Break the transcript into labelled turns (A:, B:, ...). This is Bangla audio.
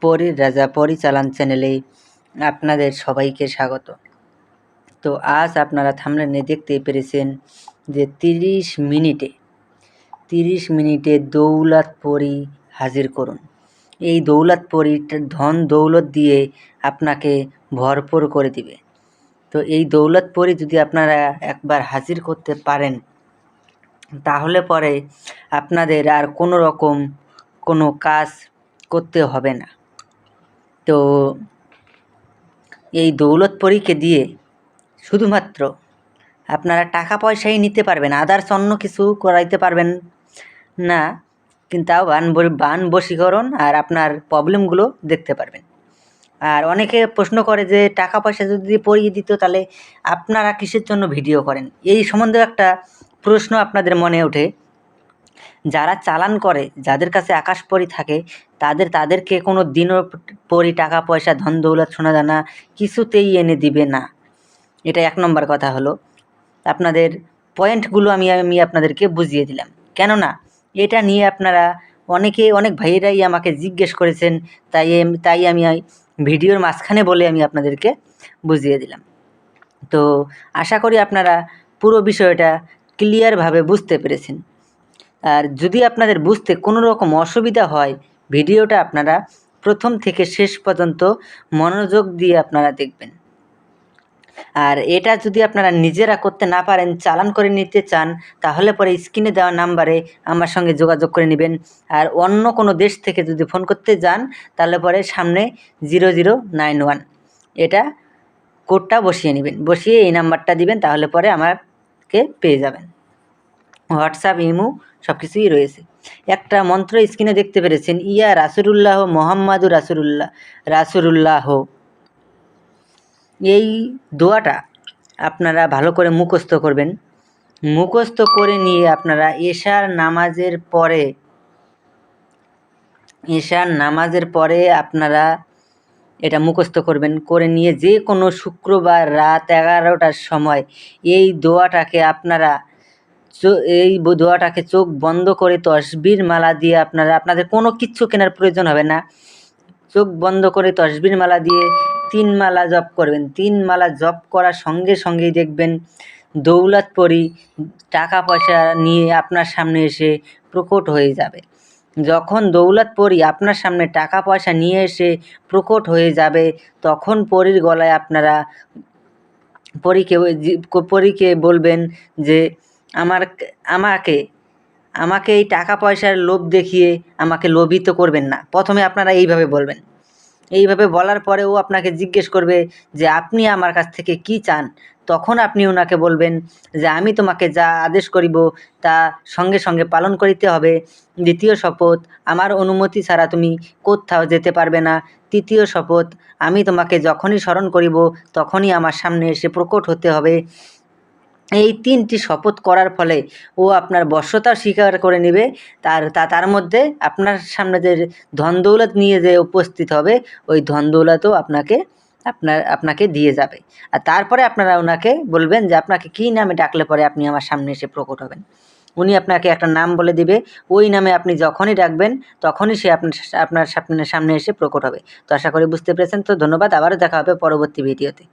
A: পরীর রাজা পরিচালন চ্যানেলে আপনাদের সবাইকে স্বাগত। তো আজ আপনারা থাম্বনেলে দেখতেই পেরেছেন যে 30 মিনিটে দৌলত পরী হাজির করুন। এই দৌলত পরী ধন দৌলত দিয়ে আপনাকে ভরপুর করে দিবে। তো এই দৌলত পরী যদি আপনারা একবার হাজির করতে পারেন তাহলে পরে আপনাদের আর কোনো রকম কোনো কাজ করতে হবে না। তো এই দৌলত পরীকে দিয়ে শুধুমাত্র আপনারা টাকা পয়সাই নিতে পারবেন, আদার্স অন্য কিছু করাইতে পারবেন না, কিন্তু তাও বান বশীকরণ আর আপনার প্রবলেমগুলো দেখতে পারবেন। আর অনেকে প্রশ্ন করে যে টাকা পয়সা যদি পরিয়ে দিত তাহলে আপনারা কিসের জন্য ভিডিও করেন, এই সম্বন্ধে একটা প্রশ্ন আপনাদের মনে ওঠে। যারা চালান করে, যাদের কাছে আকাশ পরী থাকে, তাদেরকে কোনো দিনও পরী টাকা পয়সা ধন দৌলত সোনা দানা কিছুতেই এনে দিবে না। এটা 1 নম্বর কথা হলো। আপনাদের পয়েন্টগুলো আমি আপনাদেরকে বুঝিয়ে দিলাম। কেননা এটা নিয়ে আপনারা অনেক ভাইয়েরাই আমাকে জিজ্ঞেস করেছেন, তাই আমি ভিডিওর মাঝখানে বলে আমি আপনাদেরকে বুঝিয়ে দিলাম। তো আশা করি আপনারা পুরো বিষয়টা ক্লিয়ারভাবে বুঝতে পেরেছেন। আর যদি আপনাদের বুঝতে কোনো রকম অসুবিধা হয়, ভিডিওটা আপনারা প্রথম থেকে শেষ পর্যন্ত মনোযোগ দিয়ে আপনারা দেখবেন। আর এটা যদি আপনারা নিজেরা করতে না পারেন, চালান করে নিতে চান, তাহলে পরে স্ক্রিনে দেওয়া নাম্বারে আমার সঙ্গে যোগাযোগ করে নেবেন। আর অন্য কোনো দেশ থেকে যদি ফোন করতে যান তাহলে পরে সামনে 0091 এটা কোডটা বসিয়ে নেবেন, বসিয়ে এই নাম্বারটা দিবেন, তাহলে পরে আমাকে পেয়ে যাবেন। হোয়াটসঅ্যাপ, ইমো সব কিছুই রয়েছে। একটা মন্ত্র স্ক্রিনে দেখতে পেরেছেন, ইয়া রাসূলুল্লাহ মুহাম্মাদুর রাসূলুল্লাহ। এই দোয়াটা আপনারা ভালো করে মুখস্থ করবেন। মুখস্থ করে নিয়ে আপনারা এশার নামাজের পরে আপনারা এটা মুখস্থ করবেন। করে নিয়ে যে কোনো শুক্রবার রাত 11টার সময় এই দোয়াটাকে চোখ বন্ধ করে তসবির মালা দিয়ে আপনাদের কোনো কিচ্ছু কেনার প্রয়োজন হবে না। চোখ বন্ধ করে তসবির মালা দিয়ে 3 মালা জপ করবেন। 3 মালা জপ করার সঙ্গেই দেখবেন দৌলত পরী টাকা পয়সা নিয়ে আপনার সামনে এসে প্রকট হয়ে যাবে। যখন দৌলত পরী আপনার সামনে টাকা পয়সা নিয়ে এসে প্রকট হয়ে যাবে, তখন পরীর গলায় আপনারা পরীকে বলবেন যে আমাকে এই টাকা পয়সার লোভ দেখিয়ে আমাকে লোভিত করবেন না। প্রথমে আপনারা এইভাবে বলবেন। এইভাবে বলার পরে ও আপনাকে জিজ্ঞেস করবে যে আপনি আমার কাছ থেকে কি চান। তখন আপনি ওনাকে বলবেন যে আমি তোমাকে যা আদেশ করিব তা সঙ্গে সঙ্গে পালন করিতে হবে। দ্বিতীয় শপথ, আমার অনুমতি ছাড়া তুমি কোথাও যেতে পারবে না। তৃতীয় শপথ, আমি তোমাকে যখনই স্মরণ করিব তখনই আমার সামনে এসে প্রকট হতে হবে। এই 3টি শপথ করার ফলে ও আপনার বশ্যতা স্বীকার করে নেবে। তার মধ্যে আপনার সামনে যে ধন দৌলত নিয়ে যে উপস্থিত হবে, ওই ধন দৌলতও আপনাকে দিয়ে যাবে। আর তারপরে আপনারা ওনাকে বলবেন যে আপনাকে কী নামে ডাকলে পরে আপনি আমার সামনে এসে প্রকট হবেন। উনি আপনাকে একটা নাম বলে দিবে, ওই নামে আপনি যখনই ডাকবেন তখনই সে আপনার সামনে এসে প্রকট হবে। তো আশা করি বুঝতে পেরেছেন। তো ধন্যবাদ, আবারও দেখা হবে পরবর্তী ভিডিওতে।